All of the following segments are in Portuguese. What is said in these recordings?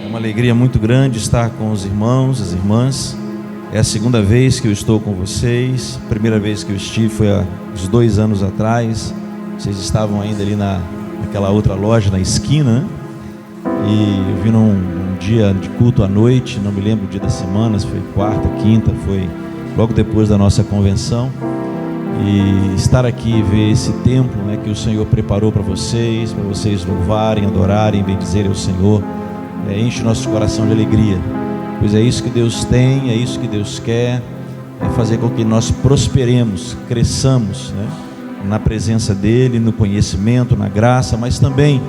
É uma alegria muito grande estar com os irmãos, as irmãs. É a segunda vez que eu estou com vocês. A primeira vez que eu estive foi há uns 2 anos atrás. Vocês estavam ainda ali naquela outra loja na esquina, né? E eu vim num dia de culto à noite, não me lembro o dia da semana, se foi quarta, quinta, foi logo depois da nossa convenção. E estar aqui e ver esse templo, né, que o Senhor preparou para vocês louvarem, adorarem, bendizerem ao Senhor, enche o nosso coração de alegria, pois é isso que Deus tem, é isso que Deus quer, é fazer com que nós prosperemos, cresçamos, né, na presença dEle, no conhecimento, na graça, mas também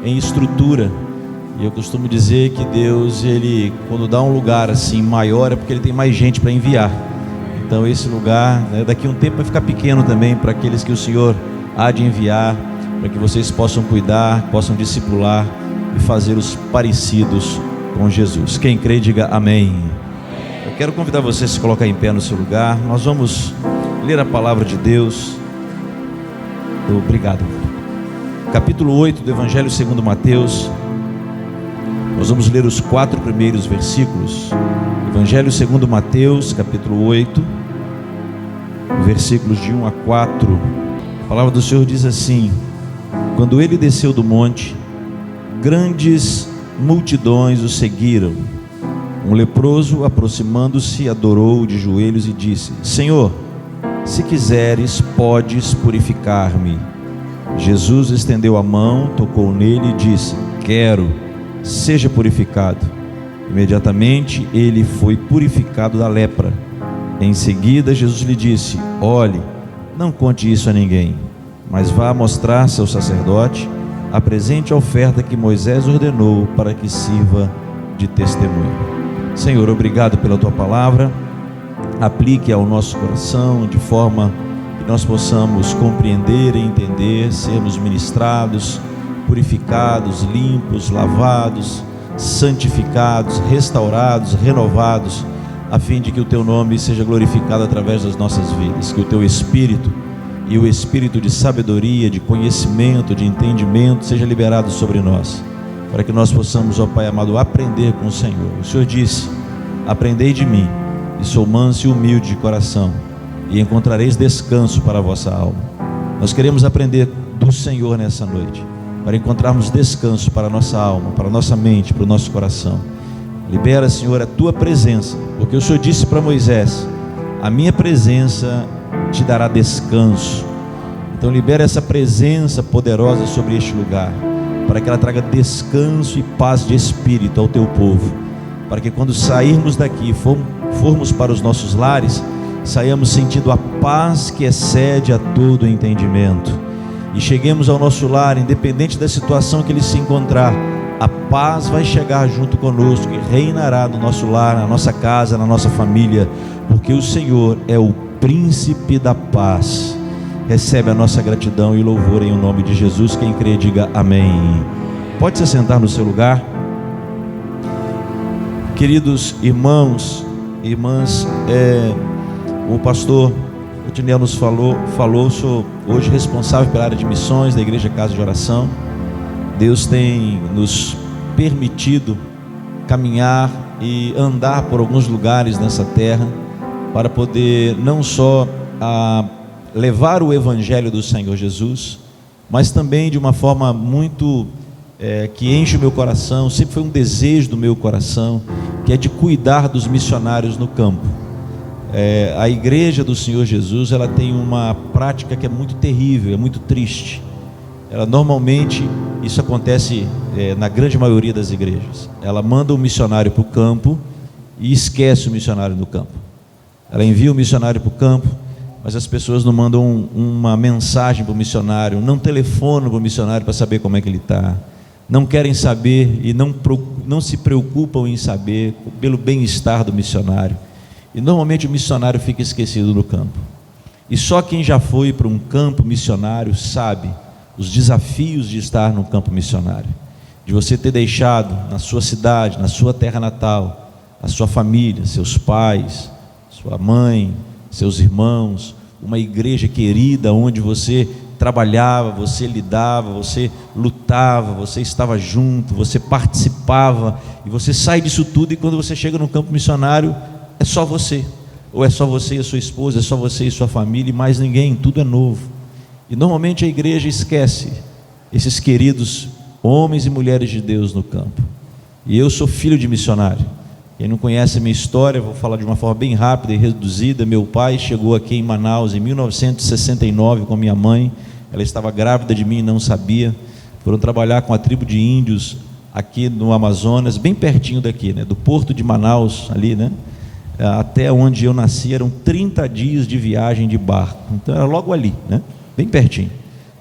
em estrutura. E eu costumo dizer que Deus, Ele, quando dá um lugar assim maior, é porque Ele tem mais gente para enviar. Então esse lugar, né, daqui a um tempo vai ficar pequeno também para aqueles que o Senhor há de enviar, para que vocês possam cuidar, possam discipular e fazê-los parecidos com Jesus. Quem crê, diga amém. Eu quero convidar você a se colocar em pé no seu lugar. Nós vamos ler a palavra de Deus. Obrigado. Capítulo 8 do Evangelho segundo Mateus. Nós vamos ler os 4 primeiros versículos. Evangelho segundo Mateus, capítulo 8, versículos de 1 a 4. A palavra do Senhor diz assim: quando ele desceu do monte, grandes multidões o seguiram. Um leproso, aproximando-se, adorou de joelhos e disse: Senhor, se quiseres, podes purificar-me. Jesus estendeu a mão, tocou nele e disse: quero, seja purificado. Imediatamente ele foi purificado da lepra. Em seguida Jesus lhe disse: olhe, não conte isso a ninguém, mas vá mostrar-se ao sacerdote, apresente a oferta que Moisés ordenou para que sirva de testemunho. Senhor, obrigado pela tua palavra. Aplique ao nosso coração de forma que nós possamos compreender e entender, sermos ministrados, purificados, limpos, lavados, santificados, restaurados, renovados, a fim de que o teu nome seja glorificado através das nossas vidas, que o teu Espírito e o Espírito de sabedoria, de conhecimento, de entendimento seja liberado sobre nós, para que nós possamos, ó Pai amado, aprender com o Senhor. O Senhor disse: aprendei de mim, e sou manso e humilde de coração, e encontrareis descanso para a vossa alma. Nós queremos aprender do Senhor nessa noite, para encontrarmos descanso para a nossa alma, para a nossa mente, para o nosso coração. Libera, Senhor, a tua presença, porque o Senhor disse para Moisés: a minha presença te dará descanso. Então libera essa presença poderosa sobre este lugar, para que ela traga descanso e paz de espírito ao teu povo, para que quando sairmos daqui e formos para os nossos lares, saiamos sentindo a paz que excede a todo entendimento, e cheguemos ao nosso lar, independente da situação que ele se encontrar, a paz vai chegar junto conosco e reinará no nosso lar, na nossa casa, na nossa família, porque o Senhor é o príncipe da paz. Recebe a nossa gratidão e louvor em o nome de Jesus. Quem crê, diga amém. Pode se sentar no seu lugar. Queridos irmãos e irmãs, o pastor Otiniel nos falou, sou hoje responsável pela área de missões da Igreja Casa de Oração. Deus tem nos permitido caminhar e andar por alguns lugares nessa terra, para poder não só levar o Evangelho do Senhor Jesus, mas também de uma forma muito que enche o meu coração, sempre foi um desejo do meu coração, que é de cuidar dos missionários no campo. A igreja do Senhor Jesus, ela tem uma prática que é muito terrível, é muito triste. Ela normalmente, isso acontece na grande maioria das igrejas, ela manda um missionário para o campo e esquece o missionário no campo. Ela envia o missionário para o campo, mas as pessoas não mandam uma mensagem para o missionário, não telefonam para o missionário para saber como é que ele está, não querem saber e não se preocupam em saber pelo bem-estar do missionário. E normalmente o missionário fica esquecido no campo. E só quem já foi para um campo missionário sabe os desafios de estar no campo missionário, de você ter deixado na sua cidade, na sua terra natal, a sua família, seus pais, sua mãe, seus irmãos, uma igreja querida onde você trabalhava, você lidava, você lutava, você estava junto, você participava, e você sai disso tudo, e quando você chega no campo missionário, é só você, ou é só você e a sua esposa, é só você e sua família, e mais ninguém, tudo é novo. E normalmente a igreja esquece esses queridos homens e mulheres de Deus no campo. E eu sou filho de missionário. Quem não conhece a minha história, vou falar de uma forma bem rápida e reduzida. Meu pai chegou aqui em Manaus em 1969 com a minha mãe. Ela estava grávida de mim e não sabia. Foram trabalhar com a tribo de índios aqui no Amazonas, bem pertinho daqui, né? Do porto de Manaus, ali, né? Até onde eu nasci eram 30 dias de viagem de barco. Então era logo ali, né? Bem pertinho.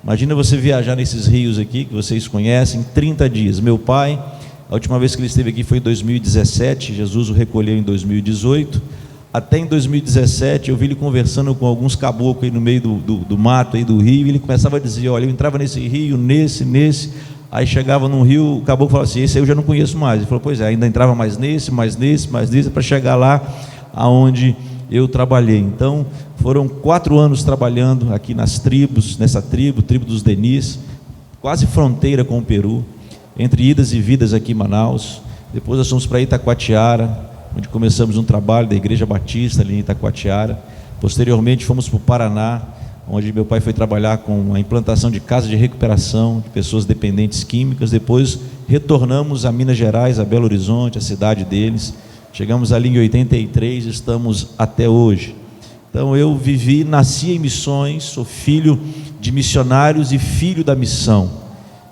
Imagina você viajar nesses rios aqui, que vocês conhecem, 30 dias. Meu pai, a última vez que ele esteve aqui foi em 2017, Jesus o recolheu em 2018. Até em 2017 eu vi ele conversando com alguns caboclos aí no meio do mato aí do rio, e ele começava a dizer: olha, eu entrava nesse rio, nesse, aí chegava num rio, o caboclo falava assim: esse aí eu já não conheço mais. Ele falou: pois é, ainda entrava mais nesse, para chegar lá aonde eu trabalhei. Então foram 4 anos trabalhando aqui nas tribos, nessa tribo dos Denis, quase fronteira com o Peru, entre idas e vidas aqui em Manaus. Depois nós fomos para Itacoatiara, onde começamos um trabalho da Igreja Batista ali em Itacoatiara. Posteriormente fomos para o Paraná, onde meu pai foi trabalhar com a implantação de casas de recuperação de pessoas dependentes químicas. Depois retornamos a Minas Gerais, a Belo Horizonte, a cidade deles. Chegamos ali em 83, estamos até hoje. Então eu nasci em missões, sou filho de missionários e filho da missão.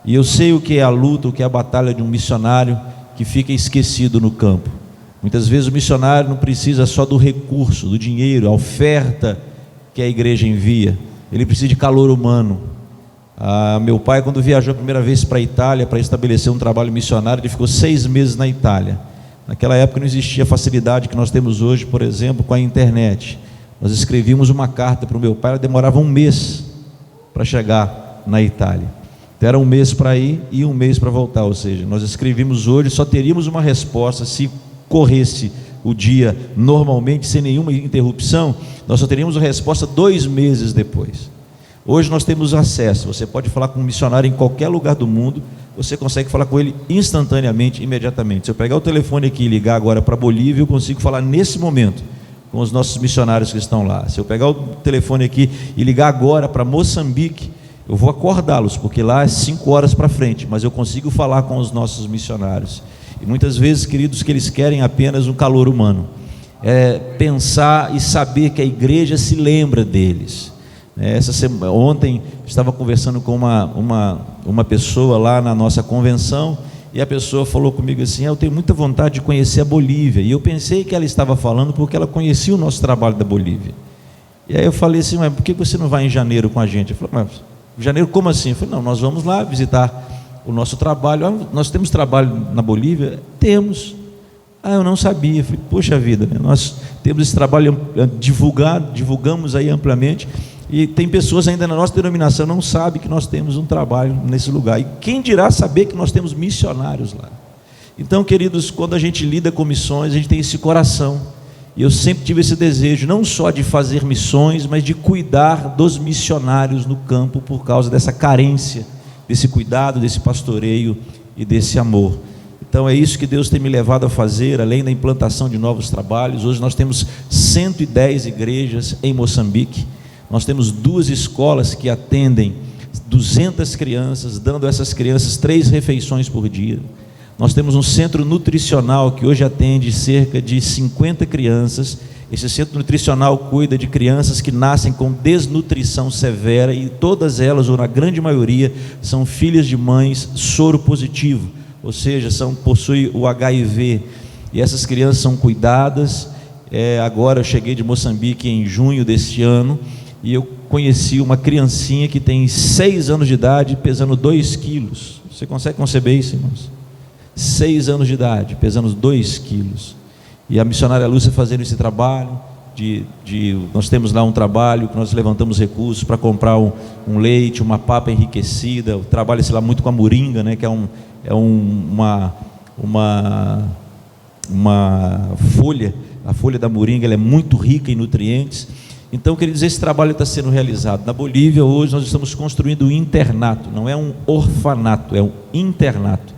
E eu sei o que é a luta, o que é a batalha de um missionário que fica esquecido no campo. Muitas vezes o missionário não precisa só do recurso, do dinheiro, a oferta que a igreja envia. Ele precisa de calor humano. Meu pai, quando viajou a primeira vez para a Itália para estabelecer um trabalho missionário, ele ficou 6 meses na Itália. Naquela época não existia a facilidade que nós temos hoje, por exemplo, com a internet. Nós escrevíamos uma carta para o meu pai, ela demorava 1 mês para chegar na Itália. Então era 1 mês para ir e 1 mês para voltar. Ou seja, nós escrevíamos hoje, só teríamos uma resposta se corresse o dia normalmente, sem nenhuma interrupção. Nós só teríamos a resposta 2 meses depois. Hoje nós temos acesso, você pode falar com um missionário em qualquer lugar do mundo, você consegue falar com ele instantaneamente, imediatamente. Se eu pegar o telefone aqui e ligar agora para Bolívia, eu consigo falar nesse momento com os nossos missionários que estão lá. Se eu pegar o telefone aqui e ligar agora para Moçambique, eu vou acordá-los, porque lá é 5 horas para frente, mas eu consigo falar com os nossos missionários. E muitas vezes, queridos, que eles querem apenas um calor humano, pensar e saber que a igreja se lembra deles. Ontem estava conversando com uma pessoa lá na nossa convenção, e a pessoa falou comigo assim: eu tenho muita vontade de conhecer a Bolívia. E eu pensei que ela estava falando porque ela conhecia o nosso trabalho da Bolívia. E aí eu falei assim: mas por que você não vai em janeiro com a gente? Ele falou: mas janeiro como assim? Eu falei: não, nós vamos lá visitar o nosso trabalho. Nós temos trabalho na Bolívia? Temos. Eu não sabia. Eu falei: poxa vida, né? Nós temos esse trabalho divulgamos aí amplamente, e tem pessoas ainda na nossa denominação não sabem que nós temos um trabalho nesse lugar, e quem dirá saber que nós temos missionários lá. Então, queridos, quando a gente lida com missões, a gente tem esse coração, e eu sempre tive esse desejo, não só de fazer missões, mas de cuidar dos missionários no campo, por causa dessa carência, desse cuidado, desse pastoreio e desse amor. Então é isso que Deus tem me levado a fazer, além da implantação de novos trabalhos. Hoje nós temos 110 igrejas em Moçambique. Nós temos 2 escolas que atendem 200 crianças, dando a essas crianças 3 refeições por dia. Nós temos um centro nutricional que hoje atende cerca de 50 crianças. Esse centro nutricional cuida de crianças que nascem com desnutrição severa, e todas elas, ou na grande maioria, são filhas de mães soro positivo, ou seja, possuem o HIV, e essas crianças são cuidadas. Agora eu cheguei de Moçambique em junho deste ano, e eu conheci uma criancinha que tem 6 anos de idade, pesando 2 quilos. Você consegue conceber isso, irmãos? 6 anos de idade, pesando 2 quilos. E a missionária Lúcia fazendo esse trabalho, nós temos lá um trabalho que nós levantamos recursos para comprar um leite, uma papa enriquecida. Eu trabalho lá muito com a moringa, né, que é uma folha. A folha da moringa, ela é muito rica em nutrientes. Então, queridos, esse trabalho está sendo realizado. Na Bolívia, hoje, nós estamos construindo um internato, não é um orfanato, é um internato,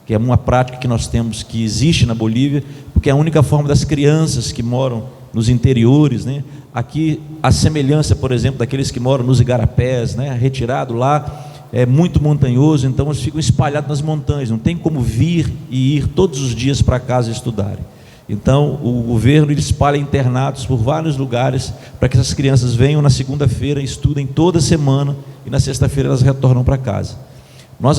que é uma prática que nós temos, que existe na Bolívia, porque é a única forma das crianças que moram nos interiores, né? Aqui, a semelhança, por exemplo, daqueles que moram nos igarapés, né? Retirado lá, é muito montanhoso, então eles ficam espalhados nas montanhas, não tem como vir e ir todos os dias para casa estudarem. Então o governo ele espalha internatos por vários lugares para que essas crianças venham na segunda-feira, estudem toda semana e na sexta-feira elas retornam para casa. Nós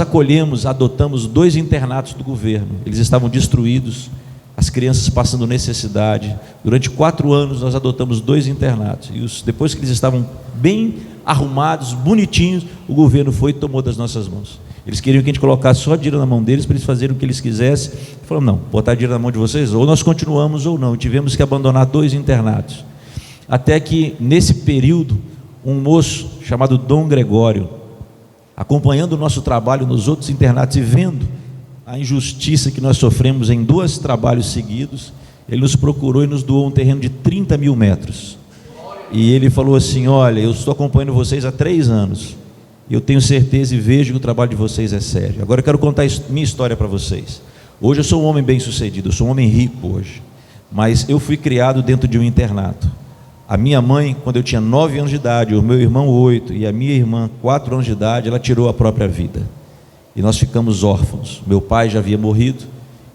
adotamos 2 internatos do governo, eles estavam destruídos, as crianças passando necessidade. Durante 4 anos nós adotamos 2 internatos, e depois que eles estavam bem arrumados, bonitinhos, o governo foi e tomou das nossas mãos. Eles queriam que a gente colocasse só dinheiro na mão deles para eles fazerem o que eles quisessem. Falaram, não, botar dinheiro na mão de vocês, ou nós continuamos ou não. Tivemos que abandonar 2 internatos. Até que, nesse período, um moço chamado Dom Gregório, acompanhando o nosso trabalho nos outros internatos e vendo a injustiça que nós sofremos em 2 trabalhos seguidos, ele nos procurou e nos doou um terreno de 30 mil metros. E ele falou assim, olha, eu estou acompanhando vocês há 3 anos, eu tenho certeza e vejo que o trabalho de vocês é sério. Agora eu quero contar minha história para vocês. Hoje eu sou um homem bem sucedido, eu sou um homem rico hoje, mas eu fui criado dentro de um internato. A minha mãe, quando eu tinha 9 anos de idade, o meu irmão 8 e a minha irmã 4 anos de idade, ela tirou a própria vida, e nós ficamos órfãos. Meu pai já havia morrido,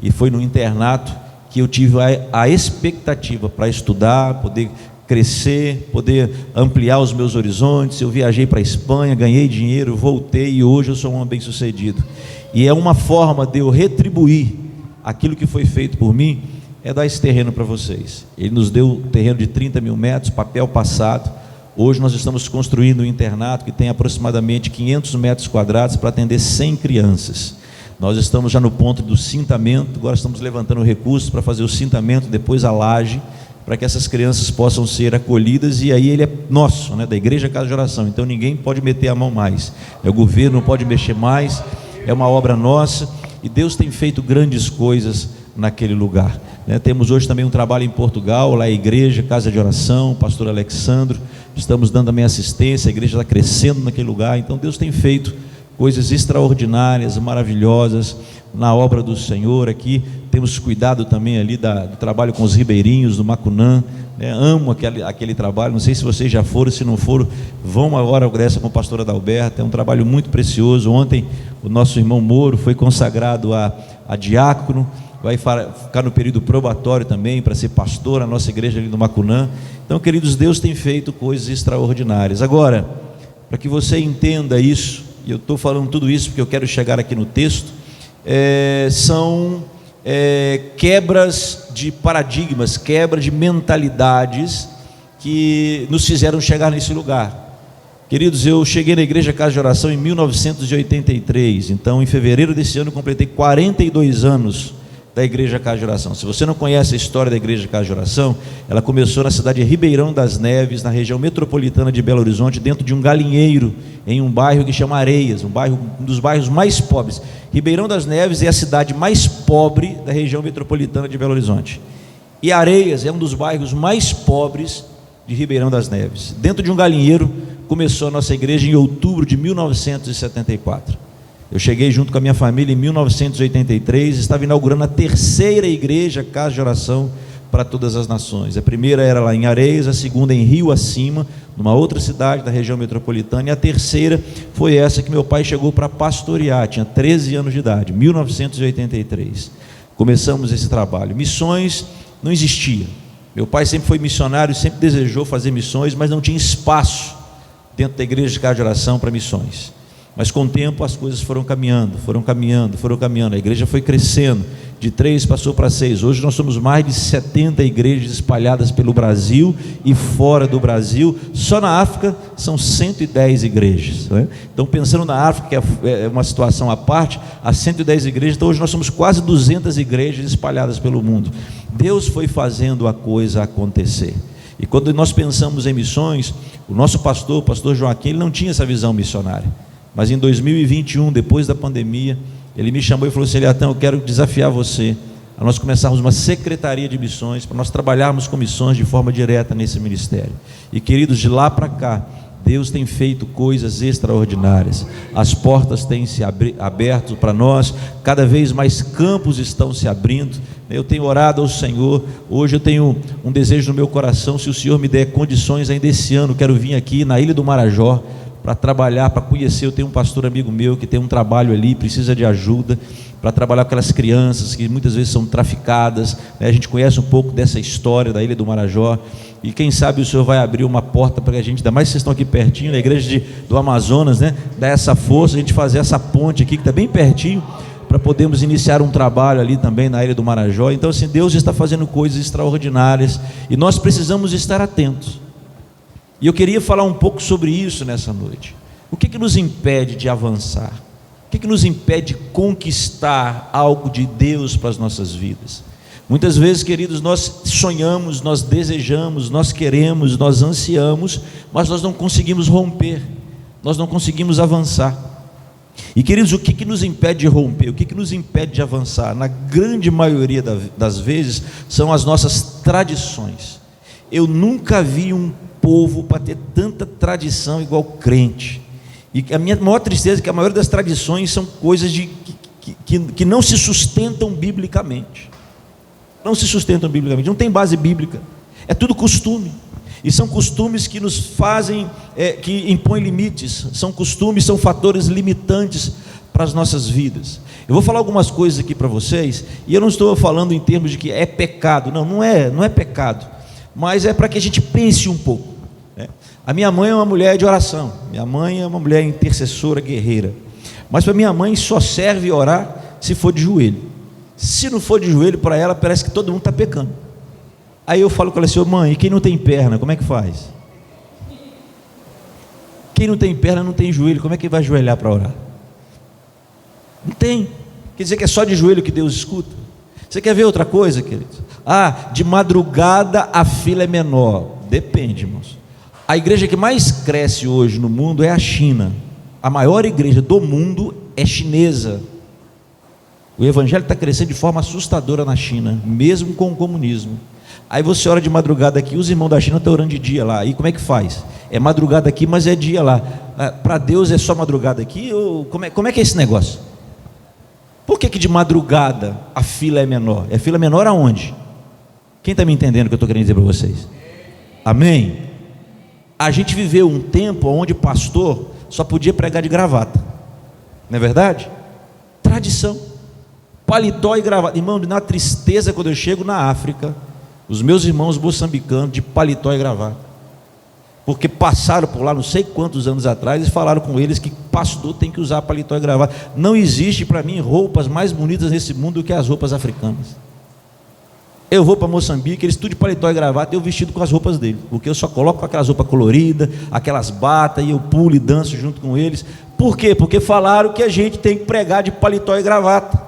e foi no internato que eu tive a expectativa para estudar, poder crescer, poder ampliar os meus horizontes. Eu viajei para a Espanha, ganhei dinheiro, voltei e hoje eu sou um homem bem sucedido. E é uma forma de eu retribuir aquilo que foi feito por mim, é dar esse terreno para vocês. Ele nos deu um terreno de 30 mil metros, papel passado. Hoje nós estamos construindo um internato que tem aproximadamente 500 metros quadrados para atender 100 crianças. Nós estamos já no ponto do cintamento, agora estamos levantando recursos para fazer o cintamento, depois a laje, para que essas crianças possam ser acolhidas. E aí ele é nosso, né, da Igreja Casa de Oração, então ninguém pode meter a mão mais, o governo não pode mexer mais, é uma obra nossa, e Deus tem feito grandes coisas naquele lugar, né? Temos hoje também um trabalho em Portugal, lá a Igreja Casa de Oração, o pastor Alexandro, estamos dando também assistência, a igreja está crescendo naquele lugar. Então Deus tem feito coisas extraordinárias, maravilhosas na obra do Senhor. Aqui temos cuidado também ali do trabalho com os ribeirinhos do Macunã, né? Amo aquele trabalho, não sei se vocês já foram, se não foram, vão agora dessa com a pastora Adalberta, é um trabalho muito precioso. Ontem o nosso irmão Moro foi consagrado a diácono, vai ficar no período probatório também para ser pastor na nossa igreja ali no Macunã. Então, queridos, Deus tem feito coisas extraordinárias. Agora, para que você entenda isso, e eu estou falando tudo isso porque eu quero chegar aqui no texto, são quebras de paradigmas, quebras de mentalidades que nos fizeram chegar nesse lugar. Queridos, eu cheguei na Igreja Casa de Oração em 1983, então em fevereiro desse ano eu completei 42 anos da Igreja Casa de Oração. Se você não conhece a história da Igreja Casa de Oração, ela começou na cidade de Ribeirão das Neves, na região metropolitana de Belo Horizonte, dentro de um galinheiro, em um bairro que chama Areias, um dos bairros mais pobres. Ribeirão das Neves é a cidade mais pobre da região metropolitana de Belo Horizonte, e Areias é um dos bairros mais pobres de Ribeirão das Neves. Dentro de um galinheiro começou a nossa igreja em outubro de 1974. Eu cheguei junto com a minha família em 1983, estava inaugurando a 3ª igreja Casa de Oração para todas as nações. A primeira era lá em Areias, a segunda em Rio Acima, numa outra cidade da região metropolitana, e a 3ª foi essa que meu pai chegou para pastorear, tinha 13 anos de idade, 1983. Começamos esse trabalho. Missões não existia. Meu pai sempre foi missionário, sempre desejou fazer missões, mas não tinha espaço dentro da igreja de Casa de Oração para missões. Mas com o tempo as coisas foram caminhando, a igreja foi crescendo, de 3 passou para 6, hoje nós somos mais de 70 igrejas espalhadas pelo Brasil e fora do Brasil. Só na África são 110 igrejas, né? Então, pensando na África, que é uma situação à parte, há 110 igrejas, então hoje nós somos quase 200 igrejas espalhadas pelo mundo. Deus foi fazendo a coisa acontecer. E quando nós pensamos em missões, o nosso pastor, o pastor Joaquim, ele não tinha essa visão missionária. Mas em 2021, depois da pandemia, ele me chamou e falou assim: Eliatão, eu quero desafiar você a nós começarmos uma secretaria de missões, para nós trabalharmos com missões de forma direta nesse ministério. E queridos, de lá para cá, Deus tem feito coisas extraordinárias, as portas têm se aberto para nós, cada vez mais campos estão se abrindo. Eu tenho orado ao Senhor, hoje eu tenho um desejo no meu coração, se o Senhor me der condições ainda esse ano, quero vir aqui na Ilha do Marajó, para trabalhar, para conhecer. Eu tenho um pastor amigo meu que tem um trabalho ali, precisa de ajuda, para trabalhar com aquelas crianças que muitas vezes são traficadas, né? A gente conhece um pouco dessa história da Ilha do Marajó, e quem sabe o Senhor vai abrir uma porta para a gente, ainda mais que vocês estão aqui pertinho, na igreja do Amazonas, né? Dar essa força, a gente fazer essa ponte aqui, que está bem pertinho, para podermos iniciar um trabalho ali também na Ilha do Marajó. Então assim, Deus está fazendo coisas extraordinárias, e nós precisamos estar atentos. E eu queria falar um pouco sobre isso nessa noite. O que nos impede de avançar? O que nos impede de conquistar algo de Deus para as nossas vidas? Muitas vezes, queridos, nós sonhamos, nós desejamos, nós queremos, nós ansiamos, mas nós não conseguimos romper, nós não conseguimos avançar. E queridos, o que nos impede de romper? O que nos impede de avançar? Na grande maioria das vezes, são as nossas tradições. Eu nunca vi um povo para ter tanta tradição igual crente. E a minha maior tristeza é que a maioria das tradições são coisas que não se sustentam biblicamente. Não se sustentam biblicamente, não tem base bíblica, é tudo costume, e são costumes que nos fazem, que impõem limites, são costumes, são fatores limitantes para as nossas vidas. Eu vou falar algumas coisas aqui para vocês, e eu não estou falando em termos de que é pecado, não é pecado, mas é para que a gente pense um pouco, né? A minha mãe é uma mulher de oração, minha mãe é uma mulher intercessora, guerreira, mas para minha mãe só serve orar se for de joelho. Se não for de joelho, para ela parece que todo mundo está pecando. Aí eu falo com ela assim: mãe, e quem não tem perna, como é que faz? Quem não tem perna não tem joelho, como é que vai ajoelhar para orar? Não tem. Quer dizer que é só de joelho que Deus escuta? Você quer ver outra coisa, queridos? De madrugada a fila é menor. Depende, irmãos. A igreja que mais cresce hoje no mundo é a China. A maior igreja do mundo é chinesa. O evangelho está crescendo de forma assustadora na China, mesmo com o comunismo. Aí você ora de madrugada aqui, os irmãos da China estão orando de dia lá. Aí como é que faz? É madrugada aqui, mas é dia lá. Para Deus é só madrugada aqui? Ou como é que é esse negócio? Por que de madrugada a fila é menor? É fila menor aonde? Quem está me entendendo o que eu estou querendo dizer para vocês? Amém? A gente viveu um tempo onde pastor só podia pregar de gravata, não é verdade? Tradição, paletó e gravata. Irmão, na tristeza quando eu chego na África, os meus irmãos moçambicanos de paletó e gravata, porque passaram por lá não sei quantos anos atrás e falaram com eles que pastor tem que usar paletó e gravata. Não existe para mim roupas mais bonitas nesse mundo do que as roupas africanas. Eu vou para Moçambique, eles tudo de paletó e gravata, eu vestido com as roupas deles, porque eu só coloco aquelas roupas coloridas, aquelas batas, e eu pulo e danço junto com eles. Por quê? Porque falaram que a gente tem que pregar de paletó e gravata.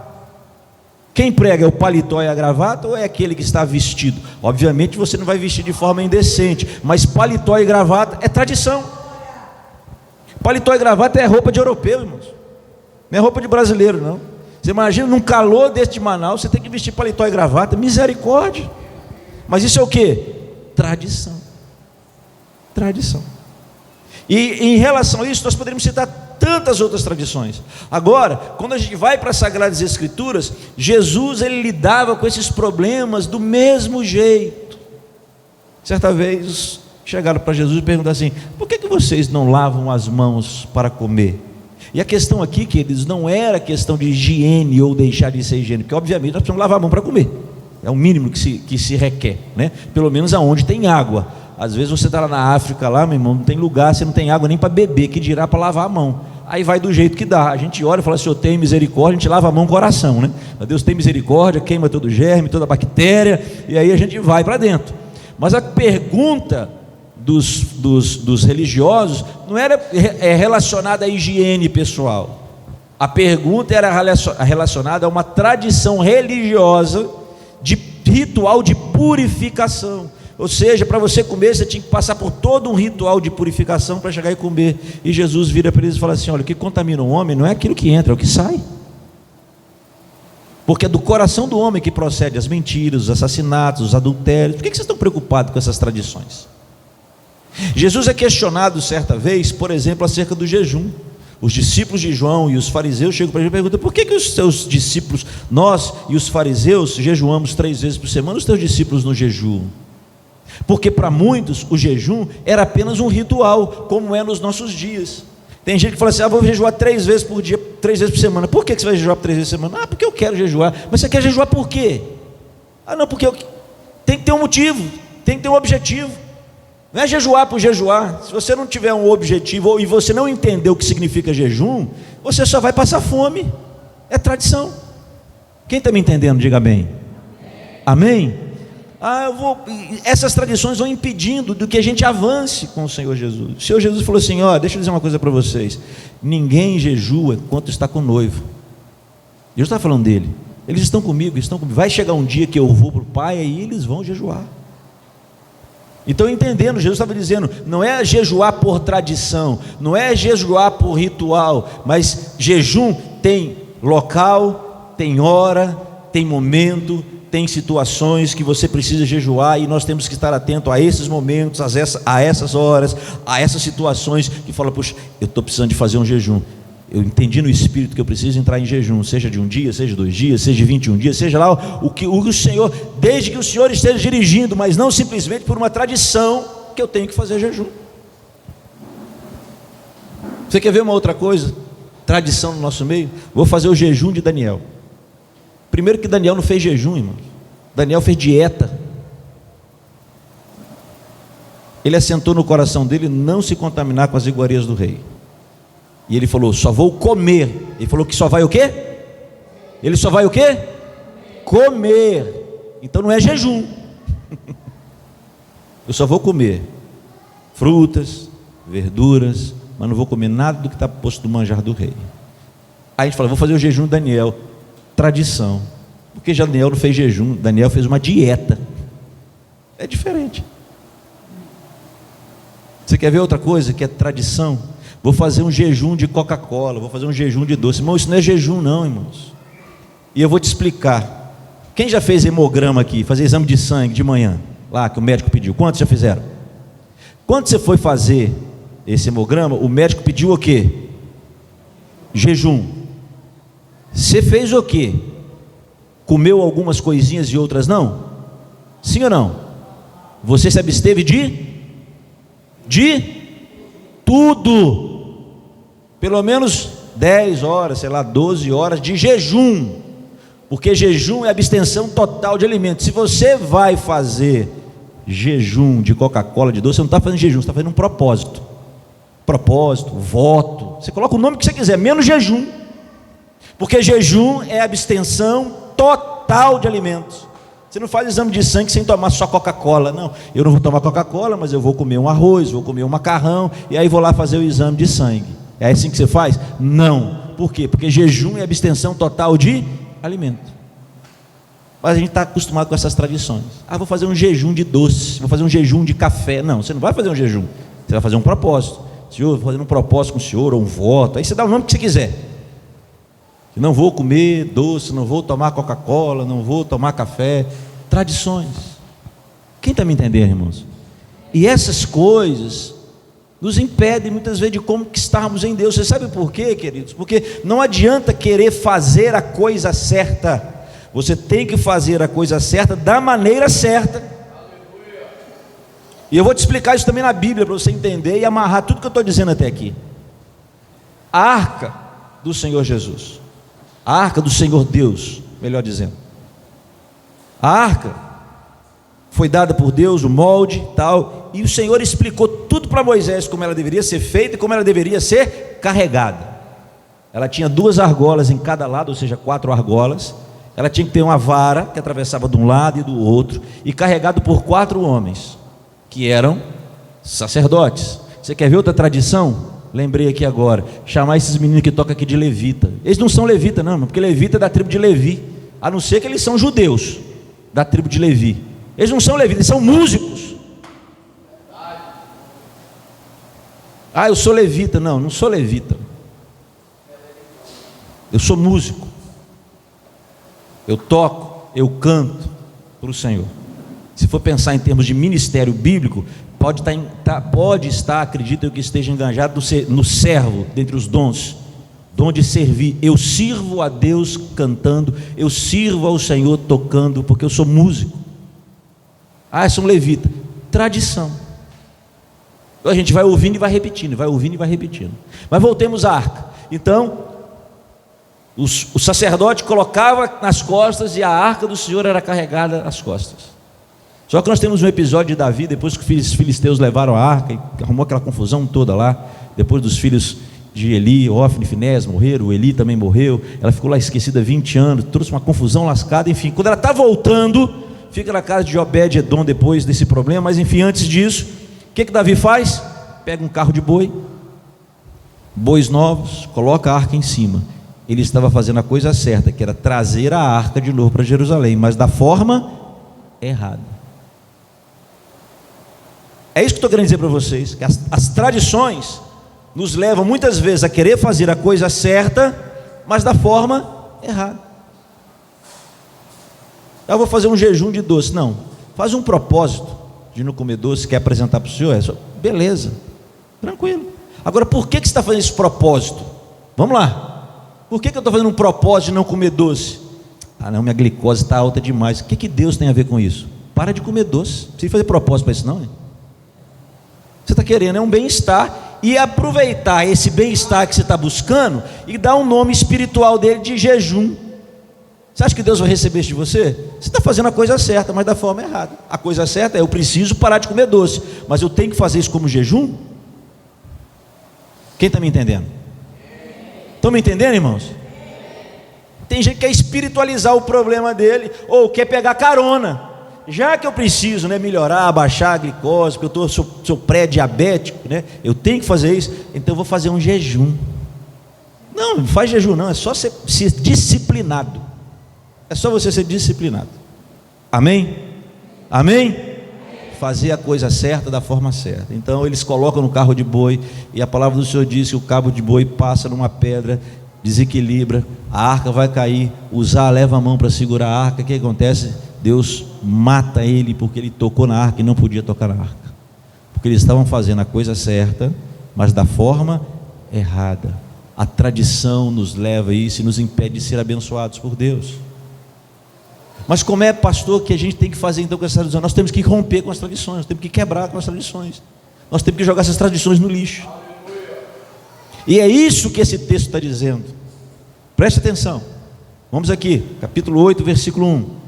Quem prega é o paletó e a gravata, ou é aquele que está vestido? Obviamente você não vai vestir de forma indecente, mas paletó e gravata é tradição. Paletó e gravata é roupa de europeu, irmãos, não é roupa de brasileiro, não. Você imagina num calor deste de Manaus, você tem que vestir paletó e gravata, misericórdia. Mas isso é o que? Tradição. Tradição. E em relação a isso, nós poderíamos citar tantas outras tradições. Agora, quando a gente vai para as Sagradas Escrituras, Jesus, ele lidava com esses problemas do mesmo jeito. Certa vez, chegaram para Jesus e perguntaram assim: por que vocês não lavam as mãos para comer? E a questão aqui, queridos, não era questão de higiene ou deixar de ser higiene, porque obviamente nós precisamos lavar a mão para comer, é o mínimo que se requer, né? Pelo menos aonde tem água. Às vezes você está lá na África, lá, meu irmão, não tem lugar, você não tem água nem para beber, que dirá para lavar a mão. Aí vai do jeito que dá, a gente ora e fala: Senhor, tem misericórdia, a gente lava a mão com oração, né? Deus tem misericórdia, queima todo germe, toda bactéria, e aí a gente vai para dentro. Mas a pergunta dos religiosos não era relacionada à higiene pessoal. A pergunta era relacionada a uma tradição religiosa de ritual de purificação. Ou seja, para você comer, você tinha que passar por todo um ritual de purificação para chegar e comer. E Jesus vira para eles e fala assim: olha, o que contamina o homem não é aquilo que entra, é o que sai. Porque é do coração do homem que procede as mentiras, os assassinatos, os adultérios. Por que vocês estão preocupados com essas tradições? Jesus é questionado certa vez, por exemplo, acerca do jejum. Os discípulos de João e os fariseus chegam para ele e perguntam: por que os seus discípulos, nós e os fariseus, jejuamos 3 vezes por semana, os teus discípulos não jejuam? Porque para muitos o jejum era apenas um ritual, como é nos nossos dias. Tem gente que fala assim: vou jejuar 3 vezes por dia, 3 vezes por semana. Por que você vai jejuar 3 vezes por semana? Porque eu quero jejuar. Mas você quer jejuar por quê? Não, porque tem que ter um motivo, tem que ter um objetivo. Não é jejuar por jejuar. Se você não tiver um objetivo e você não entender o que significa jejum, você só vai passar fome. É tradição. Quem está me entendendo, diga amém. Amém? Essas tradições vão impedindo do que a gente avance com o Senhor Jesus. O Senhor Jesus falou assim: deixa eu dizer uma coisa para vocês. Ninguém jejua enquanto está com o noivo. Jesus está falando dele. Eles estão comigo, vai chegar um dia que eu vou para o Pai, e eles vão jejuar. Então, entendendo, Jesus estava dizendo: não é jejuar por tradição, não é jejuar por ritual, mas jejum tem local, tem hora, tem momento, tem situações que você precisa jejuar, e nós temos que estar atento a esses momentos, a essas horas, a essas situações que fala: puxa, eu estou precisando de fazer um jejum. Eu entendi no Espírito que eu preciso entrar em jejum, seja de um dia, seja de 2 dias, seja de 21 dias, seja lá o que o Senhor, desde que o Senhor esteja dirigindo, mas não simplesmente por uma tradição que eu tenho que fazer jejum. Você quer ver uma outra coisa? Tradição no nosso meio? Vou fazer o jejum de Daniel. Primeiro que Daniel não fez jejum, irmão. Daniel fez dieta. Ele assentou no coração dele não se contaminar com as iguarias do rei. E ele falou: só vou comer. Ele falou que só vai o quê? Ele só vai o quê? Comer. Então não é jejum. Eu só vou comer frutas, verduras, mas não vou comer nada do que está posto no manjar do rei. Aí a gente fala: vou fazer o jejum de Daniel. Tradição. Porque Daniel não fez jejum, Daniel fez uma dieta. É diferente. Você quer ver outra coisa que é tradição? Vou fazer um jejum de Coca-Cola, vou fazer um jejum de doce. Irmão, isso não é jejum não, irmãos. E eu vou te explicar. Quem já fez hemograma aqui, fazer exame de sangue de manhã, lá que o médico pediu? Quantos já fizeram? Quando você foi fazer esse hemograma, o médico pediu o quê? Jejum. Você fez o quê? Comeu algumas coisinhas e outras não? Sim ou não? Você se absteve de tudo. Pelo menos 10 horas, 12 horas de jejum. Porque jejum é abstenção total de alimentos. Se você vai fazer jejum de Coca-Cola, de doce, você não está fazendo jejum, você está fazendo um propósito. Propósito, voto. Você coloca o nome que você quiser, menos jejum. Porque jejum é abstenção total de alimentos. Você não faz exame de sangue sem tomar só Coca-Cola. Não, eu não vou tomar Coca-Cola, mas eu vou comer um arroz, vou comer um macarrão, e aí vou lá fazer o exame de sangue. É assim que você faz? Não. Por quê? Porque jejum é abstenção total de alimento. Mas a gente está acostumado com essas tradições. Vou fazer um jejum de doce, vou fazer um jejum de café. Não, você não vai fazer um jejum, você vai fazer um propósito. Senhor, vou fazer um propósito com o Senhor, ou um voto. Aí você dá o nome que você quiser. Não vou comer doce, não vou tomar Coca-Cola, não vou tomar café. Tradições. Quem está me entendendo, irmãos? E essas coisas nos impedem muitas vezes de conquistarmos em Deus. Você sabe por quê, queridos? Porque não adianta querer fazer a coisa certa. Você tem que fazer a coisa certa da maneira certa. E eu vou te explicar isso também na Bíblia, para você entender e amarrar tudo que eu estou dizendo até aqui. A arca do Senhor Jesus, a arca do Senhor Deus, melhor dizendo, a arca foi dada por Deus, o molde tal, e o Senhor explicou tudo para Moisés, como ela deveria ser feita e como ela deveria ser carregada. Ela tinha 2 argolas em cada lado, ou seja, 4 argolas. Ela tinha que ter uma vara que atravessava de um lado e do outro, e carregado por 4 homens, que eram sacerdotes. Você quer ver outra tradição? Lembrei aqui agora, chamar esses meninos que tocam aqui de levita. Eles não são levita não, porque levita é da tribo de Levi, a não ser que eles são judeus da tribo de Levi. Eles não são levitas, eles são músicos. Eu sou levita. Não, não sou levita, eu sou músico. eu toco, eu canto para o Senhor. Se for pensar em termos de ministério bíblico, pode estar, acredito eu, que esteja enganjado no servo, dentre os dons, dom de servir. Eu sirvo a Deus cantando, eu sirvo ao Senhor tocando, porque eu sou músico. Eu sou um levita. Tradição. Então a gente vai ouvindo e vai repetindo, vai ouvindo e vai repetindo. Mas voltemos à arca. Então, o sacerdote colocava nas costas e a arca do Senhor era carregada nas costas. Só que nós temos um episódio de Davi, depois que os filisteus levaram a arca e arrumou aquela confusão toda lá, depois dos filhos de Eli, Ofni e Finés morreram, o Eli também morreu, ela ficou lá esquecida 20 anos, trouxe uma confusão lascada, enfim, quando ela está voltando, fica na casa de Obed-Edom depois desse problema, mas enfim, antes disso, o que Davi faz? Pega um carro de boi, bois novos, coloca a arca em cima. Ele estava fazendo a coisa certa, que era trazer a arca de novo para Jerusalém, mas da forma errada. É isso que eu estou querendo dizer para vocês, que as tradições nos levam muitas vezes a querer fazer a coisa certa, mas da forma errada. Eu vou fazer um jejum de doce. Não, faz um propósito de não comer doce, quer apresentar para o Senhor, beleza, tranquilo. Agora, por que você está fazendo esse propósito? Vamos lá, por que eu estou fazendo um propósito de não comer doce? Não, minha glicose está alta demais. O que Deus tem a ver com isso? Para de comer doce, não precisa fazer propósito para isso não, hein? Você está querendo um bem-estar, e aproveitar esse bem-estar que você está buscando e dar um nome espiritual dele de jejum. Você acha que Deus vai receber isso de você? Você está fazendo a coisa certa, mas da forma errada. A coisa certa é: eu preciso parar de comer doce, mas eu tenho que fazer isso como jejum? Quem está me entendendo? Estão me entendendo, irmãos? Tem gente que quer espiritualizar o problema dele, ou quer pegar carona. Já que eu preciso, melhorar, abaixar a glicose, porque eu sou pré-diabético, eu tenho que fazer isso, então eu vou fazer um jejum. Não faz jejum não, é só ser disciplinado. É só você ser disciplinado. Amém? Amém? Fazer a coisa certa da forma certa. Então eles colocam no carro de boi, e a palavra do Senhor diz que o cabo de boi passa numa pedra, desequilibra, a arca vai cair, Uzá leva a mão para segurar a arca. O que acontece? Deus mata ele, porque ele tocou na arca e não podia tocar na arca, porque eles estavam fazendo a coisa certa, mas da forma errada. A tradição nos leva a isso e nos impede de ser abençoados por Deus. Mas como é, pastor, que a gente tem que fazer então com essa tradição? Nós temos que romper com as tradições, nós temos que quebrar com as tradições, nós temos que jogar essas tradições no lixo. E é isso que esse texto está dizendo. Preste atenção, vamos aqui, capítulo 8, versículo 1.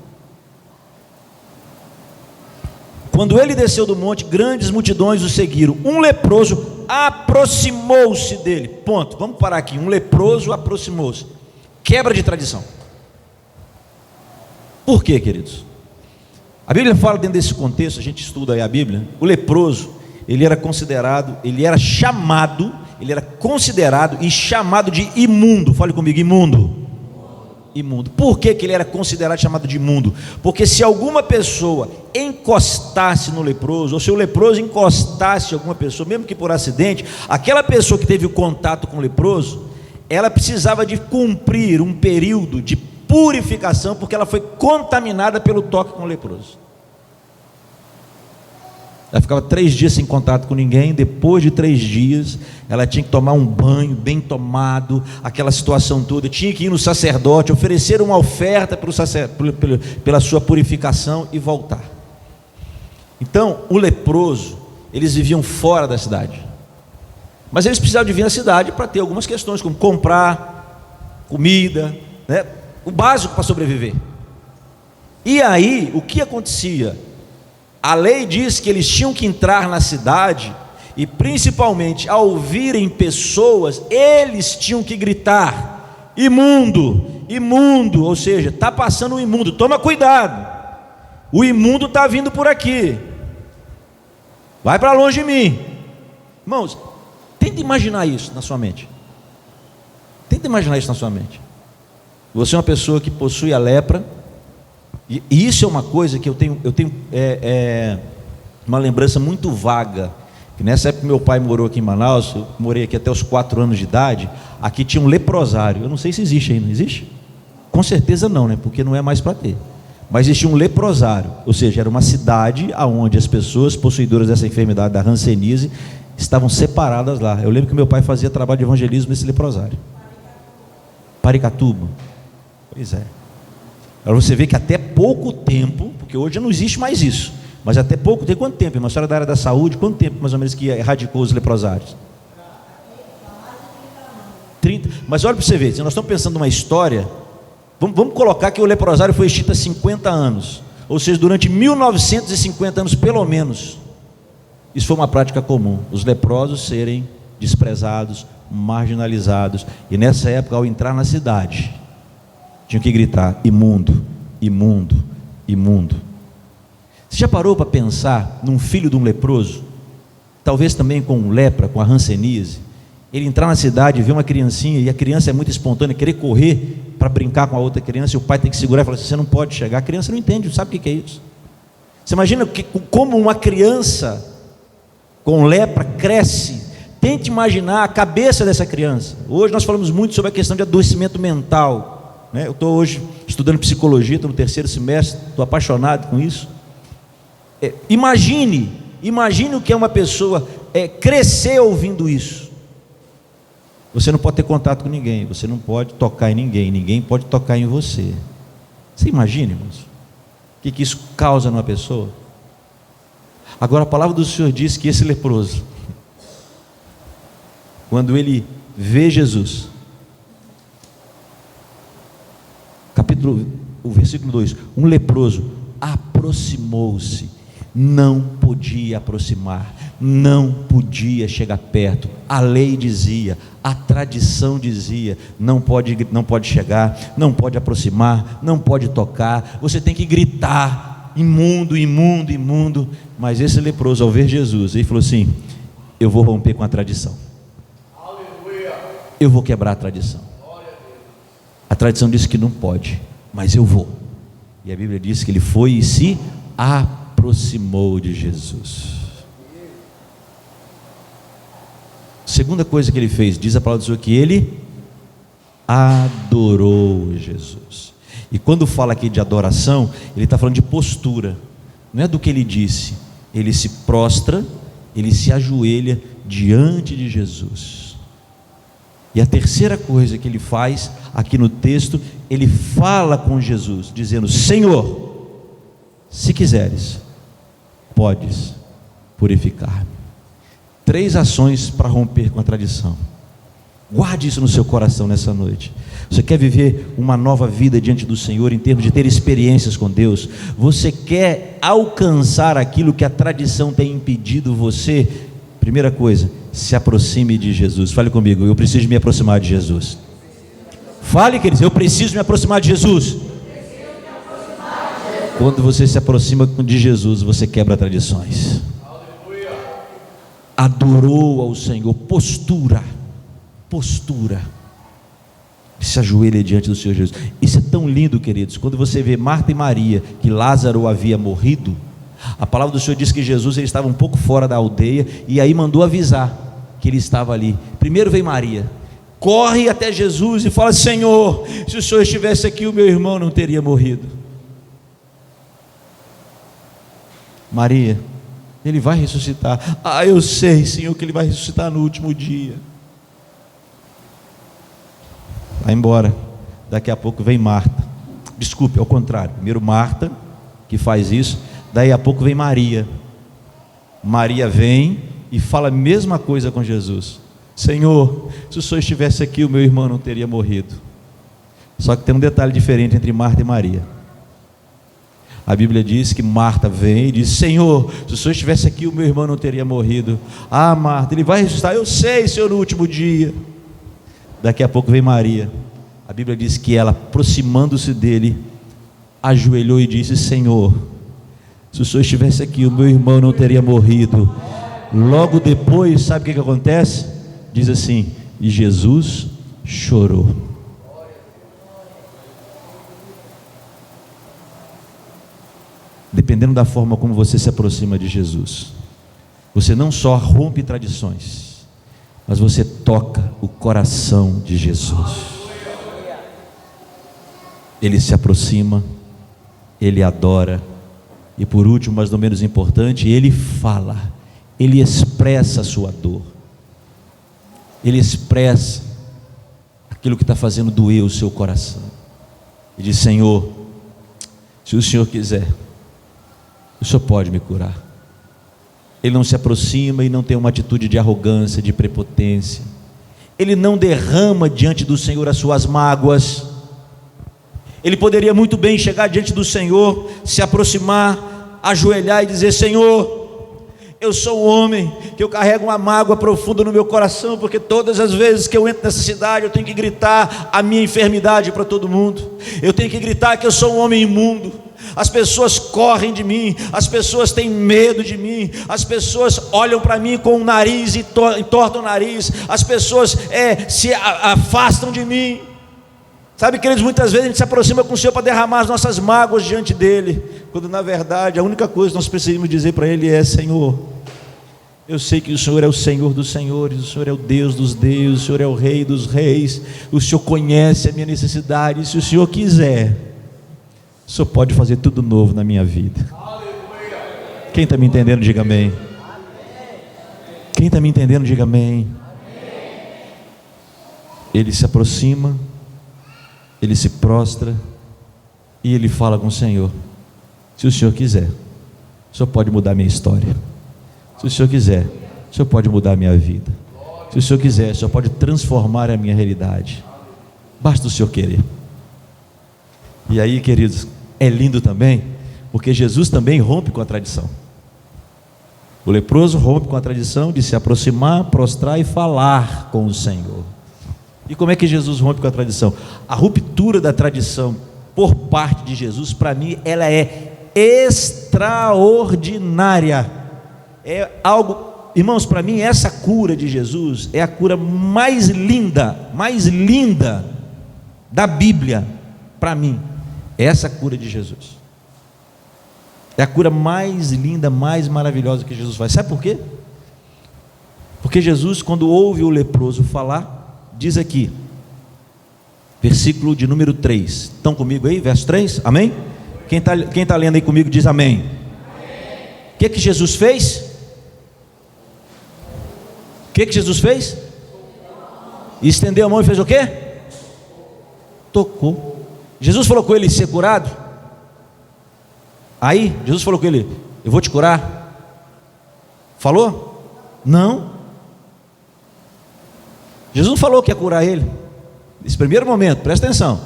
Quando ele desceu do monte, grandes multidões o seguiram. Um leproso aproximou-se dele. Ponto, vamos parar aqui. Um leproso aproximou-se. Quebra de tradição. Por quê, queridos? A Bíblia fala dentro desse contexto, a gente estuda aí a Bíblia. O leproso, ele era considerado, ele era considerado e chamado de imundo. Fale comigo, imundo. Imundo. Por que ele era considerado, chamado de imundo? Porque se alguma pessoa encostasse no leproso, ou se o leproso encostasse alguma pessoa, mesmo que por acidente, aquela pessoa que teve o contato com o leproso, ela precisava de cumprir um período de purificação, porque ela foi contaminada pelo toque com o leproso. Ela ficava 3 dias sem contato com ninguém. Depois de 3 dias ela tinha que tomar um banho bem tomado, aquela situação toda, tinha que ir no sacerdote, oferecer uma oferta pela sua purificação e voltar. Então o leproso, eles viviam fora da cidade, mas eles precisavam de vir na cidade para ter algumas questões, como comprar comida, o básico para sobreviver. E aí o que acontecia? A lei diz que eles tinham que entrar na cidade, e principalmente ao virem pessoas, eles tinham que gritar: imundo, imundo, ou seja, está passando o imundo, toma cuidado, o imundo está vindo por aqui, vai para longe de mim. Irmãos, tenta imaginar isso na sua mente. Tenta imaginar isso na sua mente. Você é uma pessoa que possui a lepra, e isso é uma coisa que eu tenho uma lembrança muito vaga, que nessa época meu pai morou aqui em Manaus, eu morei aqui até os 4 anos de idade. Aqui tinha um leprosário, eu não sei se existe ainda, existe? Com certeza não, né? Porque não é mais para ter. Mas existia um leprosário, ou seja, era uma cidade onde as pessoas possuidoras dessa enfermidade da hanseníase estavam separadas lá. Eu lembro que meu pai fazia trabalho de evangelismo nesse leprosário. Paricatuba. Pois é. Agora você vê que até pouco tempo, porque hoje não existe mais isso, mas até pouco tempo, quanto tempo? Uma história da área da saúde, quanto tempo mais ou menos que erradicou os leprosários? 30. Mas olha para você ver, se nós estamos pensando numa história, vamos colocar que o leprosário foi extinto há 50 anos, ou seja, durante 1950 anos pelo menos, isso foi uma prática comum, os leprosos serem desprezados, marginalizados, e nessa época, ao entrar na cidade, tinham que gritar: imundo, imundo, imundo. Você já parou para pensar num filho de um leproso, talvez também com lepra, com a hanseníase, ele entrar na cidade e ver uma criancinha, e a criança é muito espontânea, querer correr para brincar com a outra criança, e o pai tem que segurar e falar assim: você não pode chegar. A criança não entende, não sabe o que é isso. Você imagina como uma criança com lepra cresce. Tente imaginar a cabeça dessa criança. Hoje nós falamos muito sobre a questão de adoecimento mental, né? Eu estou hoje estudando psicologia, estou no 3º semestre, estou apaixonado com isso. Imagine o que é uma pessoa crescer ouvindo isso. Você não pode ter contato com ninguém, você não pode tocar em ninguém, ninguém pode tocar em você. Você imagina, irmãos, o que isso causa numa pessoa? Agora a palavra do Senhor diz que esse leproso, quando ele vê Jesus, o versículo 2, um leproso aproximou-se, não podia aproximar, não podia chegar perto. A lei dizia, a tradição dizia: não pode chegar, não pode aproximar, não pode tocar, você tem que gritar: imundo, imundo, imundo. Mas esse leproso, ao ver Jesus, ele falou assim: eu vou romper com a tradição, eu vou quebrar a tradição. A tradição diz que não pode, mas eu vou. E a Bíblia diz que ele foi e se aproximou de Jesus. Segunda coisa que ele fez, diz a palavra do Senhor, que ele adorou Jesus. E quando fala aqui de adoração, ele está falando de postura, não é do que ele disse. Ele se prostra, ele se ajoelha diante de Jesus. E a terceira coisa que ele faz aqui no texto, ele fala com Jesus, dizendo: Senhor, se quiseres, podes purificar-me. 3 ações para romper com a tradição. Guarde isso no seu coração nessa noite. Você quer viver uma nova vida diante do Senhor, em termos de ter experiências com Deus? Você quer alcançar aquilo que a tradição tem impedido você? Primeira coisa, se aproxime de Jesus. Fale comigo: eu preciso me aproximar de Jesus. Fale, queridos, eu preciso me aproximar de Jesus. Quando você se aproxima de Jesus, você quebra tradições. Adorou ao Senhor, postura, se ajoelha diante do Senhor Jesus. Isso é tão lindo, queridos. Quando você vê Marta e Maria, que Lázaro havia morrido, a palavra do Senhor diz que Jesus ele estava um pouco fora da aldeia, e aí mandou avisar que ele estava ali. Primeiro vem Maria, corre até Jesus e fala: Senhor, se o Senhor estivesse aqui, o meu irmão não teria morrido. Maria: ele vai ressuscitar. Ah, eu sei, Senhor, que ele vai ressuscitar no último dia. Vai embora. Daqui a pouco vem Marta. Desculpe, ao contrário. Primeiro Marta, que faz isso. Daí a pouco vem Maria. Maria vem e fala a mesma coisa com Jesus: Senhor, se o Senhor estivesse aqui, o meu irmão não teria morrido. Só que tem um detalhe diferente entre Marta e Maria. A Bíblia diz que Marta vem e diz: Senhor, se o Senhor estivesse aqui, o meu irmão não teria morrido. Ah, Marta, ele vai ressuscitar. Eu sei, Senhor, no último dia. Daqui a pouco vem Maria. A Bíblia diz que ela, aproximando-se dele, ajoelhou e disse: Senhor, se o Senhor estivesse aqui, o meu irmão não teria morrido. Logo depois, sabe o que acontece? Diz assim: e Jesus chorou. Dependendo da forma como você se aproxima de Jesus, você não só rompe tradições, mas você toca o coração de Jesus. ele se aproxima, ele adora, e por último, mas não menos importante, ele fala, ele expressa a sua dor, ele expressa aquilo que está fazendo doer o seu coração. E diz: Senhor, se o Senhor quiser, o Senhor pode me curar. Ele não se aproxima e não tem uma atitude de arrogância, de prepotência. Ele não derrama diante do Senhor as suas mágoas. Ele poderia muito bem chegar diante do Senhor, se aproximar, ajoelhar e dizer: Senhor, eu sou um homem que eu carrego uma mágoa profunda no meu coração, porque todas as vezes que eu entro nessa cidade eu tenho que gritar a minha enfermidade para todo mundo. Eu tenho que gritar que eu sou um homem imundo. As pessoas correm de mim, as pessoas têm medo de mim, as pessoas olham para mim com o nariz e entortam o nariz, as pessoas se afastam de mim. Sabe, queridos, muitas vezes a gente se aproxima com o Senhor para derramar as nossas mágoas diante dele, quando na verdade a única coisa que nós precisamos dizer para ele é: Senhor, eu sei que o Senhor é o Senhor dos senhores, o Senhor é o Deus dos deuses, o Senhor é o Rei dos reis, o Senhor conhece a minha necessidade, e se o Senhor quiser, o Senhor pode fazer tudo novo na minha vida. Quem está me entendendo, diga amém. Quem está me entendendo, diga amém. Ele se aproxima, ele se prostra e ele fala com o Senhor: se o Senhor quiser, o Senhor pode mudar a minha história. Se o Senhor quiser, o Senhor pode mudar a minha vida. Se o Senhor quiser, o Senhor pode transformar a minha realidade. Basta o Senhor querer. E aí, queridos, é lindo também, porque Jesus também rompe com a tradição. O leproso rompe com a tradição de se aproximar, prostrar e falar com o Senhor. E como é que Jesus rompe com a tradição? A ruptura da tradição por parte de Jesus, para mim, ela é extraordinária. É algo, irmãos, para mim essa cura de Jesus é a cura mais linda da Bíblia. Para mim, essa cura de Jesus é a cura mais linda, mais maravilhosa que Jesus faz. Sabe por quê? Porque Jesus, quando ouve o leproso falar, diz aqui, versículo de número 3, estão comigo aí? Verso 3, amém? Quem tá lendo aí comigo diz amém. O que Jesus fez? O que Jesus fez? Estendeu a mão e fez o quê? Tocou. Jesus falou com ele: ser curado? Aí, Jesus falou com ele: eu vou te curar? Falou? Não. Jesus não falou que ia curar ele. Nesse primeiro momento, presta atenção,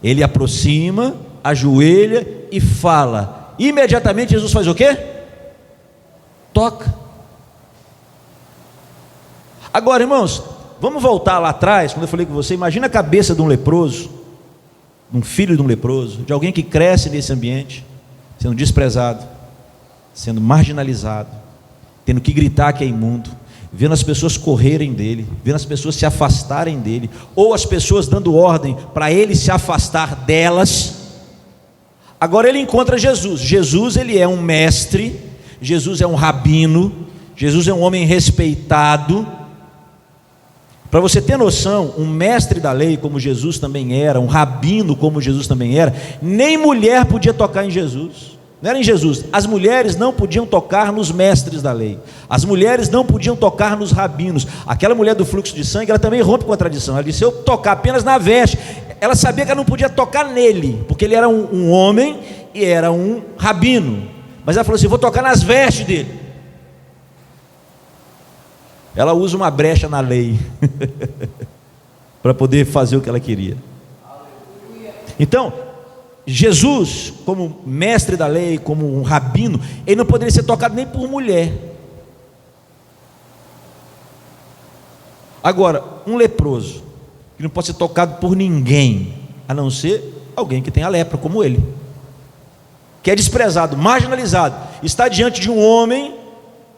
ele aproxima, ajoelha e fala. Imediatamente Jesus faz o quê? Toca. Agora, irmãos, vamos voltar lá atrás, quando eu falei com você. Imagina a cabeça de um leproso, de um filho de um leproso, de alguém que cresce nesse ambiente, sendo desprezado, sendo marginalizado, tendo que gritar que é imundo, vendo as pessoas correrem dele, vendo as pessoas se afastarem dele, ou as pessoas dando ordem para ele se afastar delas. Agora ele encontra Jesus. Jesus, ele é um mestre, Jesus é um rabino, Jesus é um homem respeitado. Para você ter noção, um mestre da lei como Jesus também era, um rabino como Jesus também era, nem mulher podia tocar em Jesus. Não era em Jesus. As mulheres não podiam tocar nos mestres da lei. As mulheres não podiam tocar nos rabinos. Aquela mulher do fluxo de sangue, ela também rompe com a tradição. Ela disse: se eu tocar apenas na veste. Ela sabia que ela não podia tocar nele, porque ele era um homem e era um rabino. Mas ela falou assim: vou tocar nas vestes dele. Ela usa uma brecha na lei para poder fazer o que ela queria. Então, Jesus, como mestre da lei, como um rabino, ele não poderia ser tocado nem por mulher. Agora, um leproso, que não pode ser tocado por ninguém, a não ser alguém que tenha lepra, como ele, que é desprezado, marginalizado, está diante de um homem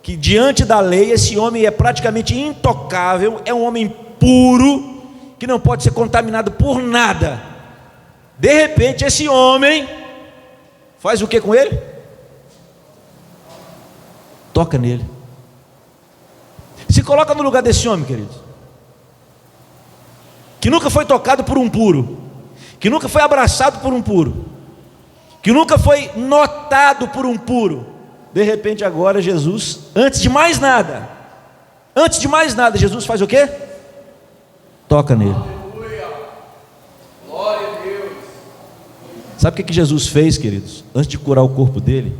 que, diante da lei, esse homem é praticamente intocável, é um homem puro, que não pode ser contaminado por nada. De repente, esse homem faz o que com ele? Toca nele. Se coloca no lugar desse homem, queridos, que nunca foi tocado por um puro, que nunca foi abraçado por um puro, que nunca foi notado por um puro, de repente agora Jesus, antes de mais nada, Jesus faz o quê? Toca nele. Glória a Deus. Sabe o que Jesus fez, queridos? Antes de curar o corpo dele,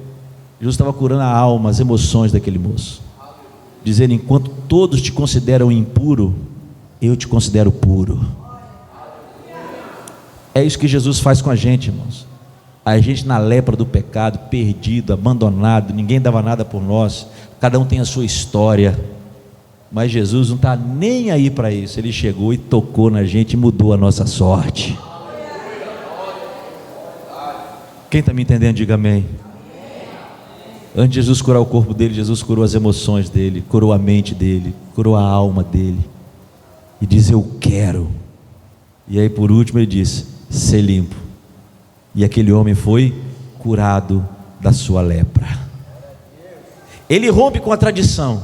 Jesus estava curando a alma, as emoções daquele moço, dizendo: enquanto todos te consideram impuro, eu te considero puro. É isso que Jesus faz com a gente, irmãos. A gente na lepra do pecado, perdido, abandonado, ninguém dava nada por nós, cada um tem a sua história, mas Jesus não está nem aí para isso. Ele chegou e tocou na gente e mudou a nossa sorte. Quem está me entendendo, diga amém. Antes de Jesus curar o corpo dele, Jesus curou as emoções dele, curou a mente dele, curou a alma dele, e diz: eu quero. E aí por último ele disse: ser limpo. E aquele homem foi curado da sua lepra. Ele rompe com a tradição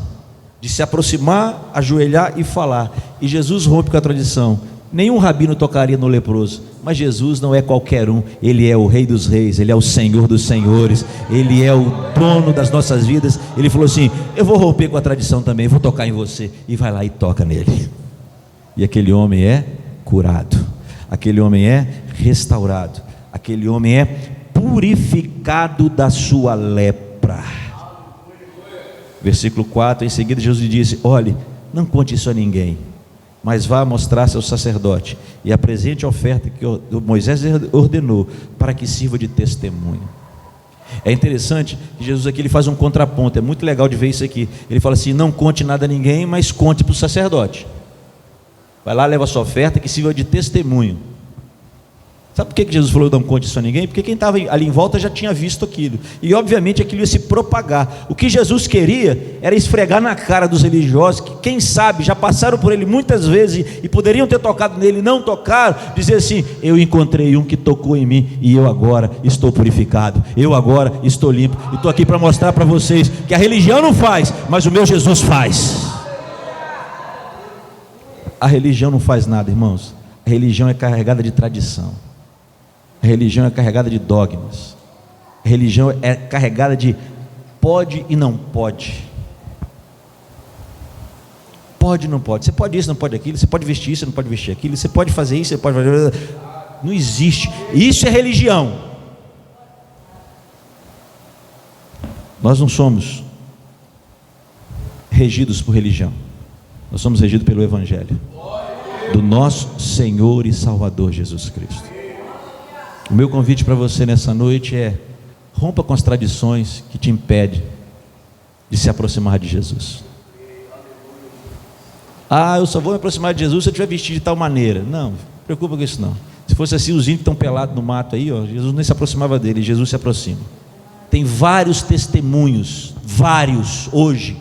de se aproximar, ajoelhar e falar, e Jesus rompe com a tradição. Nenhum rabino tocaria no leproso, mas Jesus não é qualquer um. Ele é o Rei dos Reis, Ele é o Senhor dos Senhores, Ele é o dono das nossas vidas. Ele falou assim: eu vou romper com a tradição também, vou tocar em você. E vai lá e toca nele, e aquele homem é curado, aquele homem é restaurado, aquele homem é purificado da sua lepra. Versículo 4, em seguida Jesus disse: olhe, não conte isso a ninguém, mas vá mostrar-se ao sacerdote e apresente a oferta que Moisés ordenou, para que sirva de testemunho. É interessante que Jesus aqui ele faz um contraponto, é muito legal de ver isso aqui. Ele fala assim: não conte nada a ninguém, mas conte para o sacerdote. Vai lá, leva a sua oferta que sirva de testemunho. Sabe por que Jesus falou: não conte isso a ninguém? Porque quem estava ali em volta já tinha visto aquilo, e obviamente aquilo ia se propagar. O que Jesus queria era esfregar na cara dos religiosos, que quem sabe já passaram por ele muitas vezes e poderiam ter tocado nele, não tocaram, dizer assim: eu encontrei um que tocou em mim e eu agora estou purificado, eu agora estou limpo, e estou aqui para mostrar para vocês que a religião não faz, mas o meu Jesus faz. A religião não faz nada, irmãos. A religião é carregada de tradição, a religião é carregada de dogmas, a religião é carregada de pode e não pode. Pode e não pode. Você pode isso, não pode aquilo. Você pode vestir isso, não pode vestir aquilo. Você pode fazer isso, você pode fazer. Não existe. Isso é religião. Nós não somos regidos por religião, nós somos regidos pelo Evangelho do nosso Senhor e Salvador Jesus Cristo. O meu convite para você nessa noite é: rompa com as tradições que te impedem de se aproximar de Jesus. Eu só vou me aproximar de Jesus se eu estiver vestido de tal maneira. Não, não preocupa com isso não. Se fosse assim, os índios que estão pelados no mato aí, Jesus nem se aproximava dele, Jesus se aproxima. Tem vários testemunhos, vários hoje.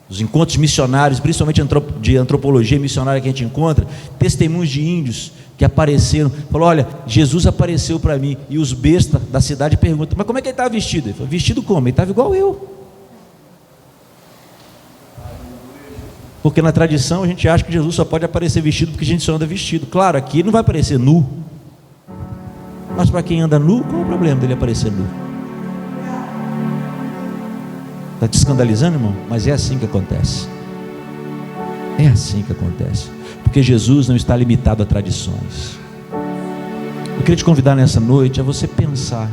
Os encontros missionários, principalmente de antropologia missionária que a gente encontra, testemunhos de índios que apareceram, falou: olha, Jesus apareceu para mim. E os bestas da cidade perguntam: mas como é que ele estava vestido? Ele falou: vestido como? Ele estava igual eu. Porque na tradição a gente acha que Jesus só pode aparecer vestido porque a gente só anda vestido. Claro, aqui ele não vai aparecer nu, mas para quem anda nu, qual é o problema dele aparecer nu? Está te escandalizando, irmão? Mas é assim que acontece. É assim que acontece. Porque Jesus não está limitado a tradições. Eu queria te convidar nessa noite a você pensar: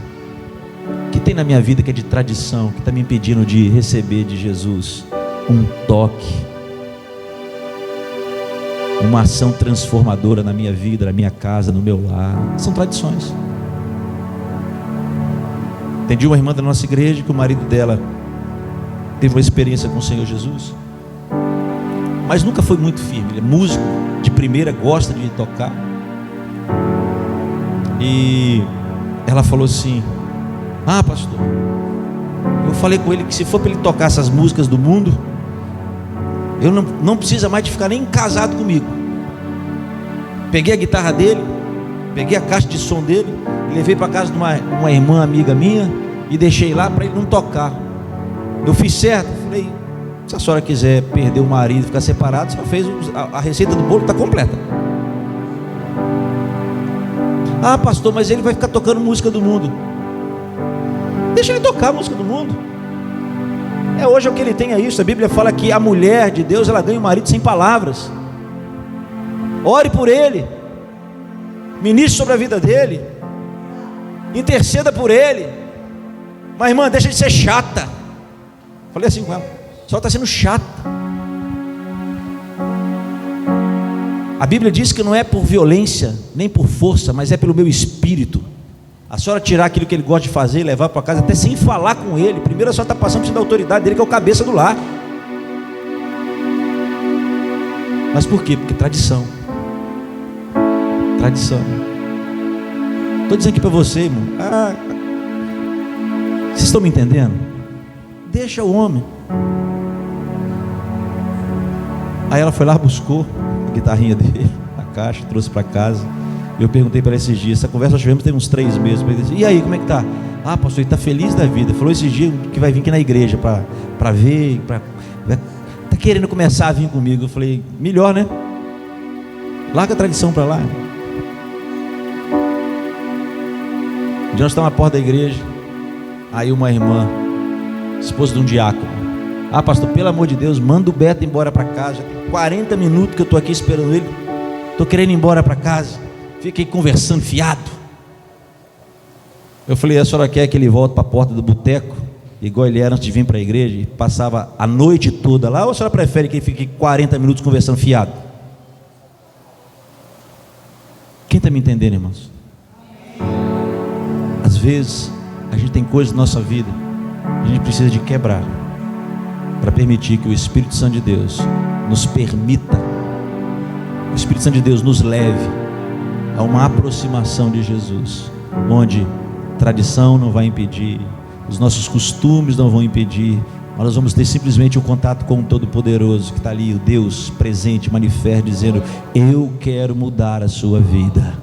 o que tem na minha vida que é de tradição, que está me impedindo de receber de Jesus um toque, uma ação transformadora na minha vida, na minha casa, no meu lar? São tradições. Entendi uma irmã da nossa igreja que o marido dela teve uma experiência com o Senhor Jesus, mas nunca foi muito firme. Ele é músico de primeira, gosta de tocar, e ela falou assim: pastor, eu falei com ele que se for para ele tocar essas músicas do mundo, eu não precisa mais de ficar nem casado comigo. Peguei a guitarra dele, peguei a caixa de som dele, levei para casa de uma irmã amiga minha e deixei lá para ele não tocar. Eu fiz certo? Falei: se a senhora quiser perder o marido e ficar separado, só fez a receita do bolo, está completa. Ah, pastor, mas ele vai ficar tocando música do mundo. Deixa ele tocar a música do mundo. Hoje é o que ele tem, é isso. A Bíblia fala que a mulher de Deus, ela ganha o marido sem palavras. Ore por ele, ministre sobre a vida dele, interceda por ele. Mas irmã, deixa de ser chata. Falei assim com ela: só está sendo chata. A Bíblia diz que não é por violência, nem por força, mas é pelo meu espírito. A senhora tirar aquilo que ele gosta de fazer e levar para casa, até sem falar com ele. Primeiro a senhora está passando por cima da autoridade dele, que é o cabeça do lar. Mas por quê? Porque tradição. Tradição. Estou dizendo aqui para você, irmão. Vocês estão me entendendo? Deixa o homem. Aí ela foi lá, buscou a guitarrinha dele, a caixa, trouxe para casa. Eu perguntei para ela esses dias, essa conversa nós tivemos tem uns 3 meses. E aí, como é que tá? Ah, pastor, ele está feliz da vida. Falou esses dias que vai vir aqui na igreja para ver, está querendo começar a vir comigo. Eu falei: melhor, né? Larga a tradição para lá. Um dia nós estamos na porta da igreja. Aí uma irmã, esposa de um diácono: ah, pastor, pelo amor de Deus, manda o Beto embora para casa. Já tem 40 minutos que eu estou aqui esperando ele. Estou querendo ir embora para casa. Fiquei conversando fiado. Eu falei: a senhora quer que ele volte para a porta do boteco, igual ele era antes de vir para a igreja, e passava a noite toda lá, ou a senhora prefere que ele fique 40 minutos conversando fiado? Quem está me entendendo, irmãos? Às vezes a gente tem coisas na nossa vida, a gente precisa de quebrar, para permitir que o Espírito Santo de Deus nos permita, o Espírito Santo de Deus nos leve a uma aproximação de Jesus, onde tradição não vai impedir, os nossos costumes não vão impedir, mas nós vamos ter simplesmente um contato com o Todo-Poderoso, que está ali, o Deus presente, manifesto, dizendo: eu quero mudar a sua vida.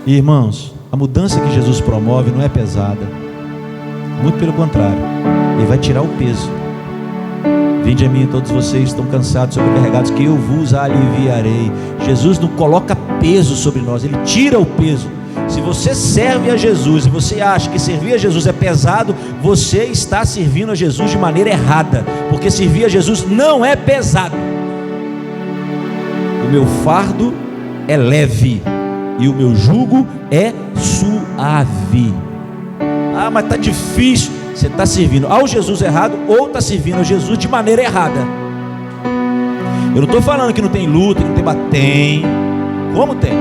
E irmãos, a mudança que Jesus promove não é pesada, muito pelo contrário, ele vai tirar o peso. Vinde a mim todos vocês estão cansados, sobrecarregados, que eu vos aliviarei. Jesus não coloca peso sobre nós, ele tira o peso. Se você serve a Jesus e você acha que servir a Jesus é pesado, você está servindo a Jesus de maneira errada, porque servir a Jesus não é pesado. O meu fardo é leve e o meu jugo é suave. Ah, mas está difícil. Você está servindo ao Jesus errado, ou está servindo a Jesus de maneira errada. Eu não estou falando que não tem luta, que não tem batalha. Tem. Como tem?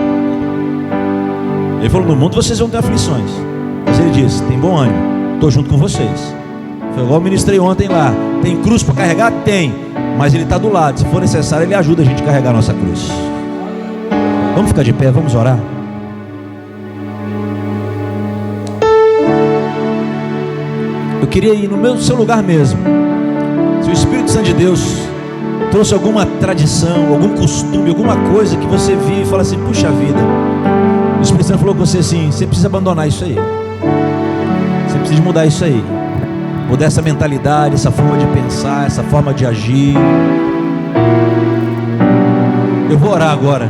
Ele falou: no mundo vocês vão ter aflições, mas ele disse: tem bom ânimo, estou junto com vocês. Foi igual eu ministrei ontem lá. Tem cruz para carregar? Tem. Mas ele está do lado, se for necessário ele ajuda a gente a carregar a nossa cruz. Vamos ficar de pé, vamos orar. Eu queria ir no seu lugar mesmo. Se o Espírito Santo de Deus trouxe alguma tradição, algum costume, alguma coisa que você viu e fala assim: puxa vida, o Espírito Santo falou com você assim: você precisa abandonar isso aí, você precisa mudar isso aí, mudar essa mentalidade, essa forma de pensar, essa forma de agir. Eu vou orar agora.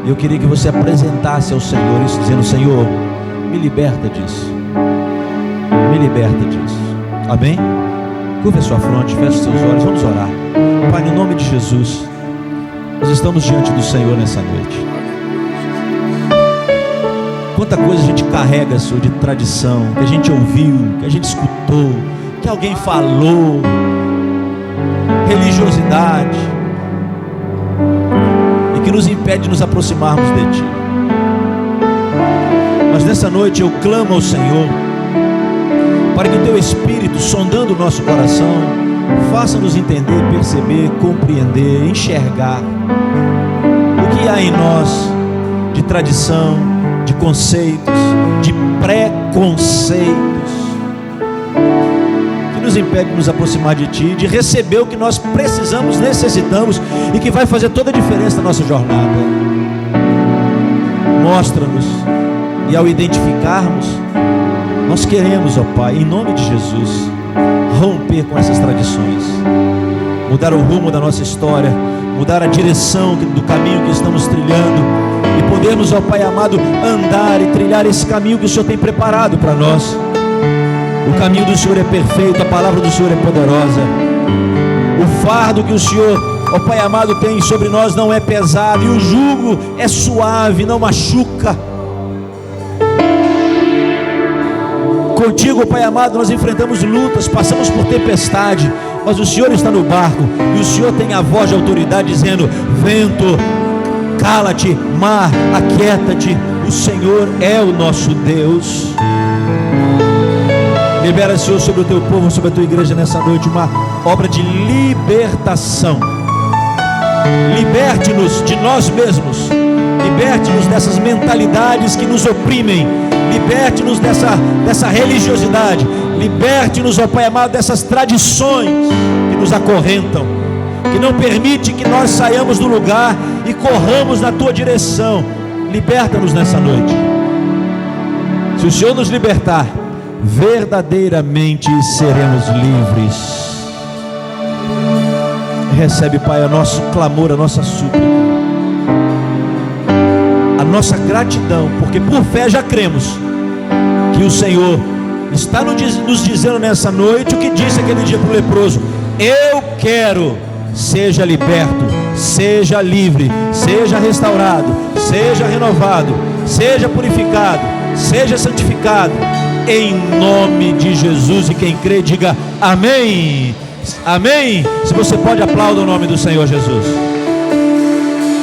Eu queria que você apresentasse ao Senhor isso, dizendo: Senhor, me liberta disso, me liberta disso. Amém? Curva a sua fronte, feche seus olhos, vamos orar. Pai, no nome de Jesus, nós estamos diante do Senhor nessa noite. Quanta coisa a gente carrega, Senhor, de tradição, que a gente ouviu, que a gente escutou, que alguém falou, religiosidade, e que nos impede de nos aproximarmos de Ti. Mas nessa noite eu clamo ao Senhor, para que o Teu Espírito, sondando o nosso coração, faça-nos entender, perceber, compreender, enxergar o que há em nós de tradição, de conceitos, de preconceitos, que nos impede de nos aproximar de Ti, de receber o que nós precisamos, necessitamos e que vai fazer toda a diferença na nossa jornada. Mostra-nos, e ao identificarmos, nós queremos, ó Pai, em nome de Jesus, romper com essas tradições, mudar o rumo da nossa história, mudar a direção do caminho que estamos trilhando, e podermos, ó Pai amado, andar e trilhar esse caminho que o Senhor tem preparado para nós. O caminho do Senhor é perfeito, a palavra do Senhor é poderosa. O fardo que o Senhor, ó Pai amado, tem sobre nós não é pesado, e o jugo é suave, não machuca. Contigo, ó Pai amado, nós enfrentamos lutas, passamos por tempestade, mas o Senhor está no barco, e o Senhor tem a voz de autoridade dizendo: vento, cala-te, mar, aquieta-te. O Senhor é o nosso Deus. Libera, Senhor, sobre o teu povo, sobre a tua igreja nessa noite, uma obra de libertação. Liberte-nos de nós mesmos, liberte-nos dessas mentalidades que nos oprimem, liberte-nos dessa religiosidade, liberte-nos, ó Pai amado, dessas tradições que nos acorrentam, que não permite que nós saiamos do lugar e corramos na tua direção. Liberta-nos nessa noite. Se o Senhor nos libertar, verdadeiramente seremos livres. Recebe, Pai, o nosso clamor, a nossa súplica, a nossa gratidão, porque por fé já cremos que o Senhor está nos dizendo nessa noite o que disse aquele dia para o leproso: eu quero, seja liberto, seja livre, seja restaurado, seja renovado, seja purificado, seja santificado, em nome de Jesus. E quem crê, diga amém. Amém. Se você pode, aplauda o nome do Senhor Jesus.